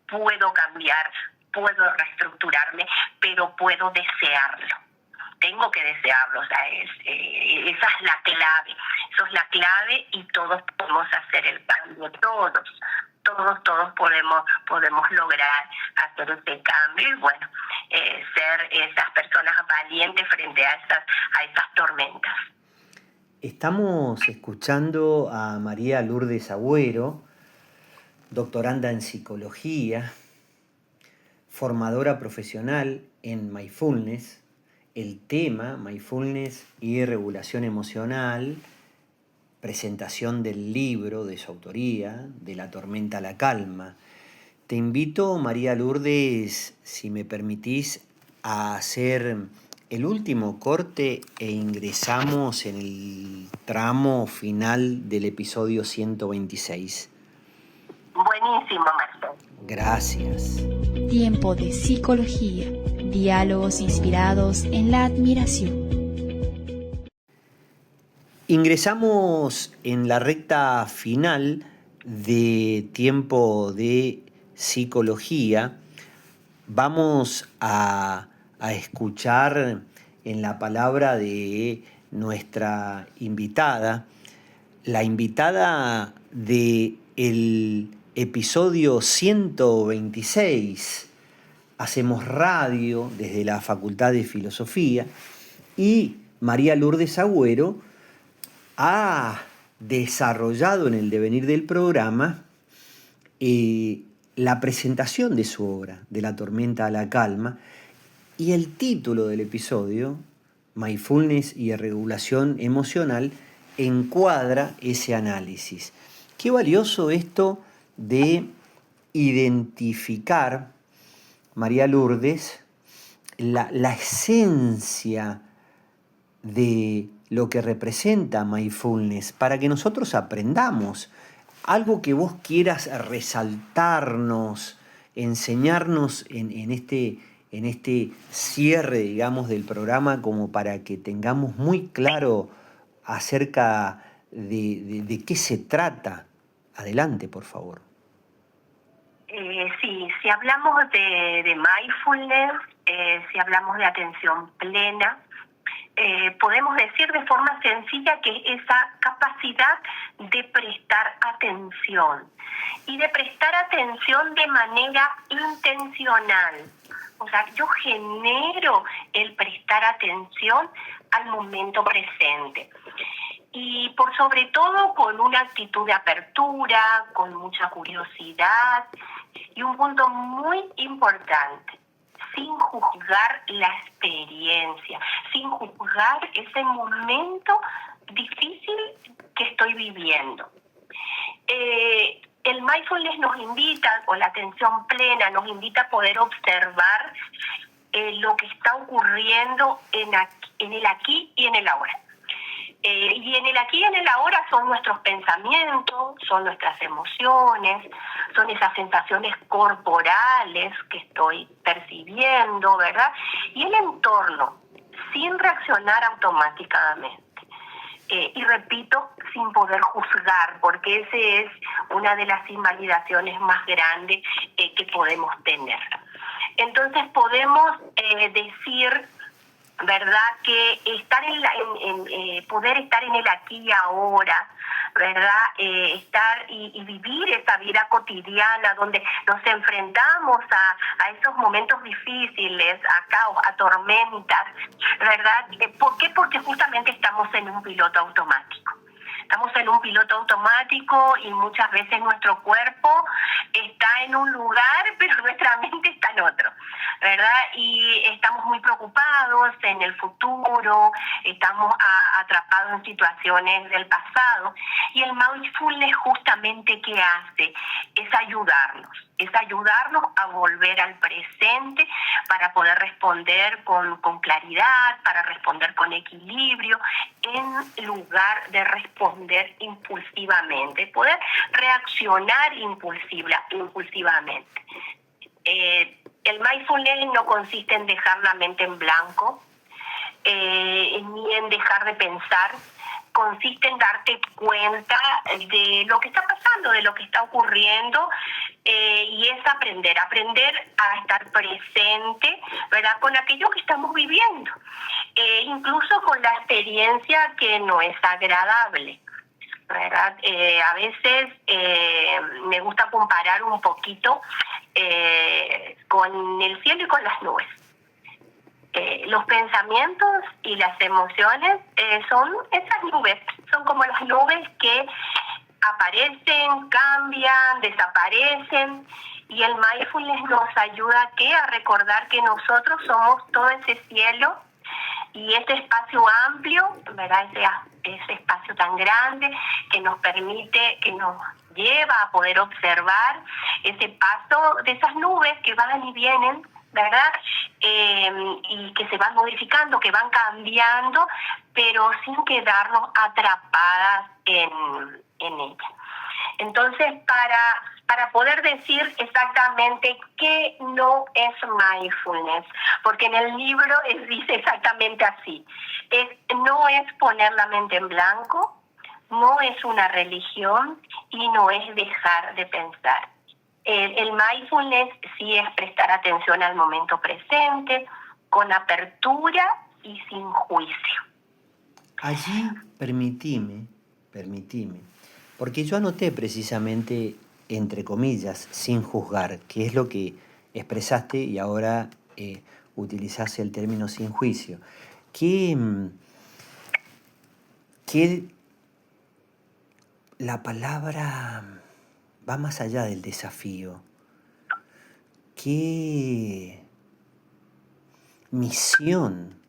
Puedo cambiar, puedo reestructurarme, pero puedo desearlo. Tengo que desearlo, o sea, esa es la clave. Eso es la clave y todos podemos hacer el cambio, todos podemos lograr hacer este cambio y bueno, ser esas personas valientes frente a esas tormentas. Estamos escuchando a María Lourdes Agüero, doctoranda en psicología, formadora profesional en Mindfulness el tema Mindfulness y regulación emocional, presentación del libro de su autoría, De la tormenta a la calma. Te invito, María Lourdes, si me permitís, a hacer el último corte e ingresamos en el tramo final del episodio 126. Buenísimo, Marcelo. Gracias. Tiempo de psicología. Diálogos inspirados en la admiración. Ingresamos en la recta final de Tiempo de Psicología. Vamos a escuchar en la palabra de nuestra invitada, la invitada del episodio 126. Hacemos radio desde la Facultad de Filosofía y María Lourdes Agüero ha desarrollado en el devenir del programa la presentación de su obra, De la tormenta a la calma, y el título del episodio, Mindfulness y regulación emocional, encuadra ese análisis. Qué valioso esto de identificar, María Lourdes, la esencia de lo que representa mindfulness, para que nosotros aprendamos algo que vos quieras resaltarnos, enseñarnos en este cierre, digamos, del programa, como para que tengamos muy claro acerca de qué se trata. Adelante, por favor. Sí, si hablamos de mindfulness, si hablamos de atención plena, podemos decir de forma sencilla que esa capacidad de prestar atención y de prestar atención de manera intencional. O sea, yo genero el prestar atención al momento presente. Y por sobre todo con una actitud de apertura, con mucha curiosidad y un punto muy importante, sin juzgar la experiencia, sin juzgar ese momento difícil que estoy viviendo. El mindfulness nos invita, o la atención plena nos invita a poder observar lo que está ocurriendo en el aquí y en el ahora. Y en el aquí y en el ahora son nuestros pensamientos, son nuestras emociones, son esas sensaciones corporales que estoy percibiendo, ¿verdad? Y el entorno, sin reaccionar automáticamente. Y repito, sin poder juzgar, porque esa es una de las invalidaciones más grandes que podemos tener. Entonces podemos decir, ¿verdad?, que estar poder estar en el aquí y ahora, ¿verdad?, estar y vivir esa vida cotidiana donde nos enfrentamos a esos momentos difíciles, a caos, a tormentas, ¿verdad? ¿Por qué? Porque justamente estamos en un piloto automático. Estamos en un piloto automático y muchas veces nuestro cuerpo está en un lugar, pero nuestra mente está en otro, ¿verdad? Y estamos muy preocupados en el futuro, estamos atrapados en situaciones del pasado. Y el mindfulness justamente, ¿qué hace? Es ayudarnos a volver al presente para poder responder con claridad, para responder con equilibrio, en lugar de responder impulsivamente, poder reaccionar impulsivamente. El mindfulness no consiste en dejar la mente en blanco, ni en dejar de pensar. Consiste en darte cuenta de lo que está pasando, de lo que está ocurriendo, y es aprender a estar presente, ¿verdad?, con aquello que estamos viviendo, incluso con la experiencia que no es agradable, ¿verdad? A veces me gusta comparar un poquito con el cielo y con las nubes. Los pensamientos y las emociones son esas nubes, son como las nubes que aparecen, cambian, desaparecen, y el mindfulness nos ayuda a recordar que nosotros somos todo ese cielo Y ese espacio amplio, ¿verdad? Ese espacio tan grande que nos permite, que nos lleva a poder observar ese paso de esas nubes que van y vienen, ¿verdad? Y que se van modificando, que van cambiando, pero sin quedarnos atrapadas en ellas. Entonces, para poder decir exactamente qué no es mindfulness, porque en el libro dice exactamente así, no es poner la mente en blanco, no es una religión y no es dejar de pensar. El mindfulness sí es prestar atención al momento presente, con apertura y sin juicio. Allí permitime, porque yo anoté precisamente, entre comillas, sin juzgar, que es lo que expresaste y ahora utilizaste el término sin juicio. Que la palabra va más allá del desafío. Qué misión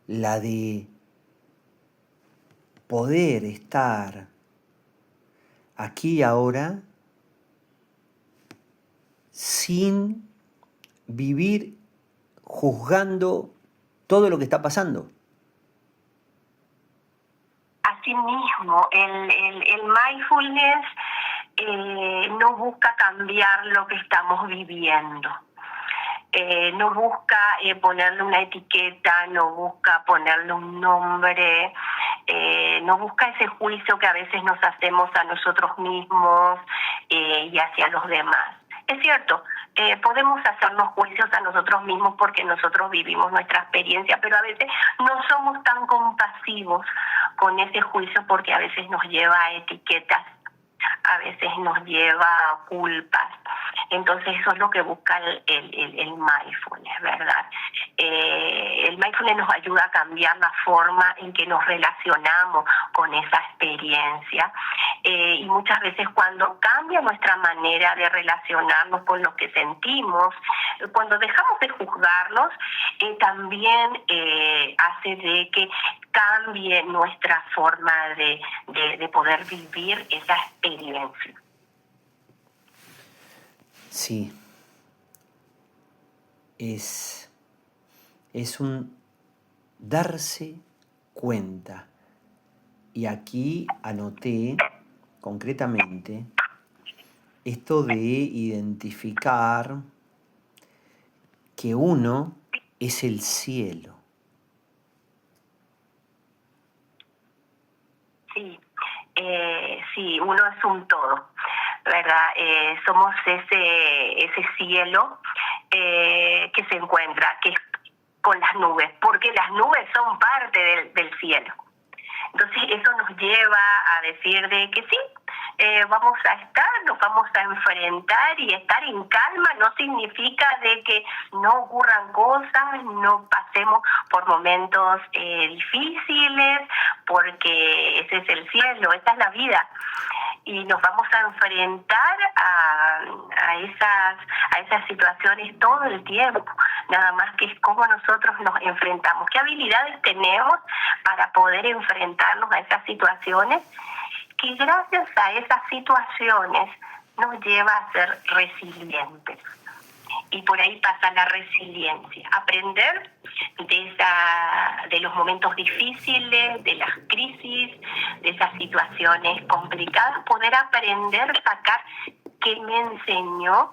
la de poder estar aquí y ahora sin vivir juzgando todo lo que está pasando. Asimismo, el mindfulness no busca cambiar lo que estamos viviendo. No busca ponerle una etiqueta, no busca ponerle un nombre, no busca ese juicio que a veces nos hacemos a nosotros mismos y hacia los demás. Es cierto, podemos hacernos juicios a nosotros mismos porque nosotros vivimos nuestra experiencia, pero a veces no somos tan compasivos con ese juicio porque a veces nos lleva a etiquetas, a veces nos lleva a culpas. Entonces eso es lo que busca el mindfulness, ¿verdad? El mindfulness nos ayuda a cambiar la forma en que nos relacionamos con esa experiencia y muchas veces cuando cambia nuestra manera de relacionarnos con lo que sentimos, cuando dejamos de juzgarnos, también hace de que cambie nuestra forma de poder vivir esa experiencia. Sí, es un darse cuenta. Y aquí anoté concretamente esto de identificar que uno es el cielo. Sí, uno es un todo, ¿verdad? Somos ese cielo que se encuentra, que es con las nubes, porque las nubes son parte del cielo. Entonces eso nos lleva a decir de que sí, vamos a estar, nos vamos a enfrentar, y estar en calma no significa de que no ocurran cosas, no pasemos por momentos difíciles, porque ese es el cielo, esta es la vida. Y nos vamos a enfrentar a esas situaciones todo el tiempo. Nada más que es cómo nosotros nos enfrentamos, qué habilidades tenemos para poder enfrentarnos a esas situaciones, que gracias a esas situaciones nos lleva a ser resilientes. Y por ahí pasa la resiliencia, aprender de los momentos difíciles, de las crisis, de esas situaciones complicadas, poder aprender a sacar qué me enseñó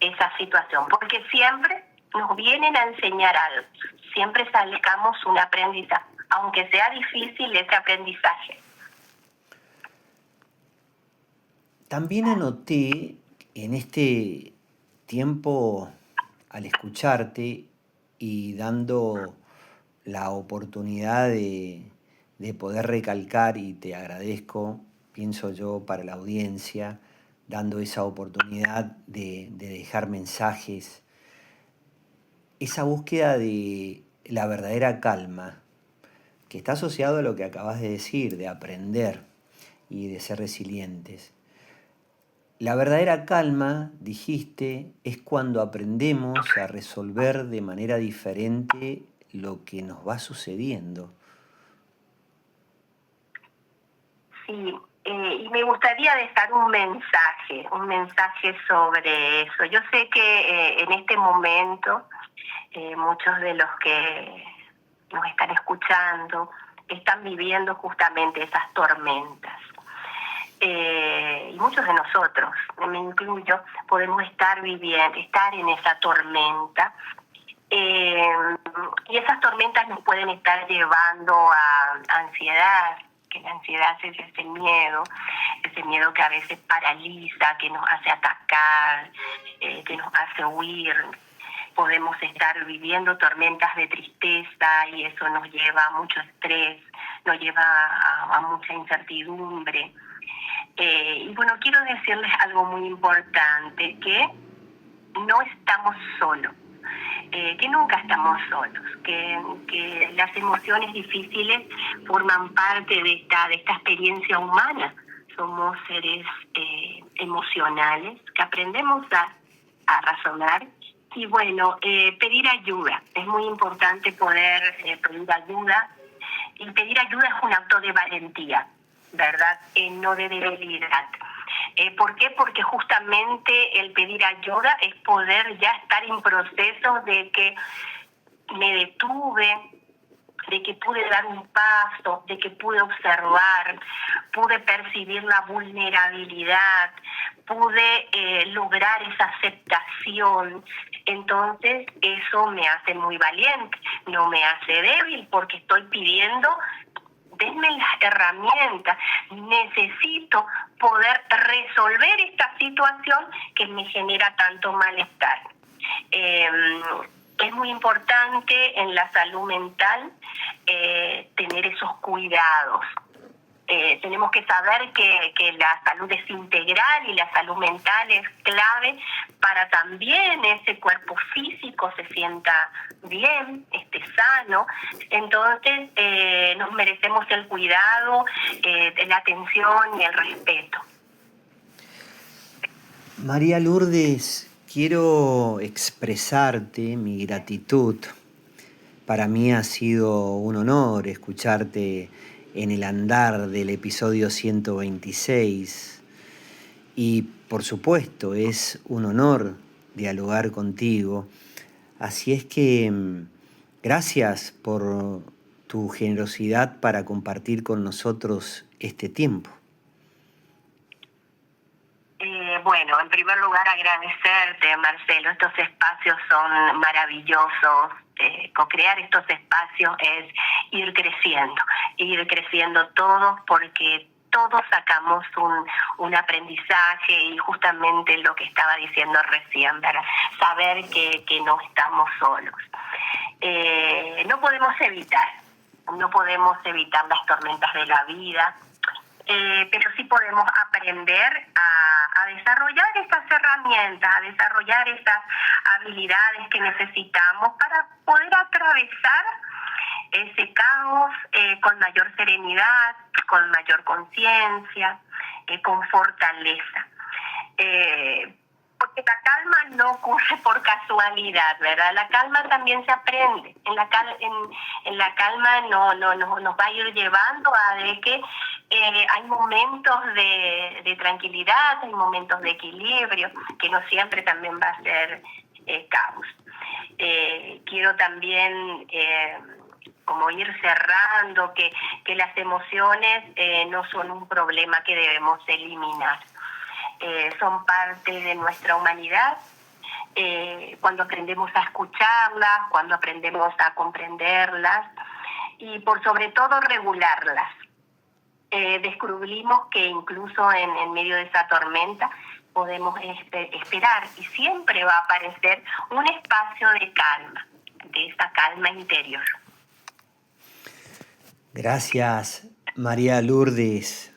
esa situación, porque siempre nos vienen a enseñar algo, siempre sacamos un aprendizaje, aunque sea difícil ese aprendizaje. También anoté en este tiempo, al escucharte y dando la oportunidad de poder recalcar, y te agradezco, pienso yo, para la audiencia, dando esa oportunidad de dejar mensajes, esa búsqueda de la verdadera calma, que está asociado a lo que acabas de decir, de aprender y de ser resilientes. La verdadera calma, dijiste, es cuando aprendemos a resolver de manera diferente lo que nos va sucediendo. Sí, y me gustaría dejar un mensaje sobre eso. Yo sé que en este momento muchos de los que nos están escuchando están viviendo justamente esas tormentas. Y muchos de nosotros, me incluyo, podemos estar en esa tormenta. Y esas tormentas nos pueden estar llevando a ansiedad, que la ansiedad es ese miedo que a veces paraliza, que nos hace atacar, que nos hace huir. Podemos estar viviendo tormentas de tristeza y eso nos lleva a mucho estrés, nos lleva a mucha incertidumbre. Y bueno, quiero decirles algo muy importante, que no estamos solos, que nunca estamos solos, que las emociones difíciles forman parte de esta experiencia humana. Somos seres emocionales que aprendemos a razonar. Y bueno, pedir ayuda. Es muy importante poder pedir ayuda. Y pedir ayuda es un acto de valentía, ¿verdad? No de debilidad. ¿Por qué? Porque justamente el pedir ayuda es poder ya estar en proceso de que me detuve, de que pude dar un paso, de que pude observar, pude percibir la vulnerabilidad, pude lograr esa aceptación. Entonces eso me hace muy valiente, no me hace débil, porque estoy pidiendo: denme las herramientas, necesito poder resolver esta situación que me genera tanto malestar. Es muy importante en la salud mental tener esos cuidados. Tenemos que saber que la salud es integral y la salud mental es clave para también ese cuerpo físico se sienta bien, esté sano. Entonces nos merecemos el cuidado, la atención y el respeto. María Lourdes, quiero expresarte mi gratitud. Para mí ha sido un honor escucharte en el andar del episodio 126 y por supuesto es un honor dialogar contigo. Así es que gracias por tu generosidad para compartir con nosotros este tiempo. Bueno, en primer lugar agradecerte, Marcelo. Estos espacios son maravillosos. Co-crear estos espacios es ir creciendo todos, porque todos sacamos un aprendizaje, y justamente lo que estaba diciendo recién, ¿verdad? Saber que no estamos solos. No podemos evitar las tormentas de la vida, pero sí podemos aprender a desarrollar estas herramientas, a desarrollar estas habilidades que necesitamos para poder atravesar ese caos con mayor serenidad, con mayor conciencia, con fortaleza. Porque la calma no ocurre por casualidad, ¿verdad? La calma también se aprende. En la calma nos va a ir llevando a de que hay momentos de tranquilidad, hay momentos de equilibrio, que no siempre también va a ser caos. Quiero también como ir cerrando que las emociones no son un problema que debemos eliminar. Son parte de nuestra humanidad. Cuando aprendemos a escucharlas, cuando aprendemos a comprenderlas y por sobre todo regularlas. Descubrimos que incluso en medio de esa tormenta podemos esperar, y siempre va a aparecer un espacio de calma, de esa calma interior. Gracias, María Lourdes.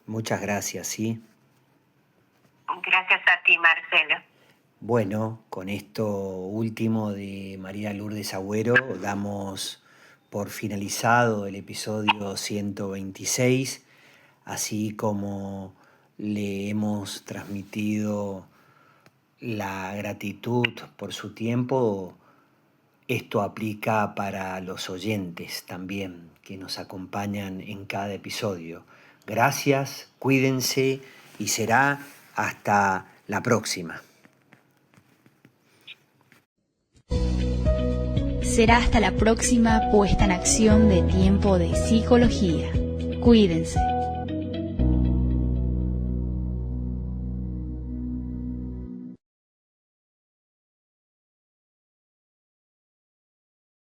Muchas gracias, ¿sí? Gracias a ti, Marcelo. Bueno, con esto último de María Lourdes Agüero damos por finalizado el episodio 126, así como le hemos transmitido la gratitud por su tiempo, esto aplica para los oyentes también que nos acompañan en cada episodio. Gracias, cuídense y será hasta la próxima. Será hasta la próxima puesta en acción de Tiempo de Psicología. Cuídense.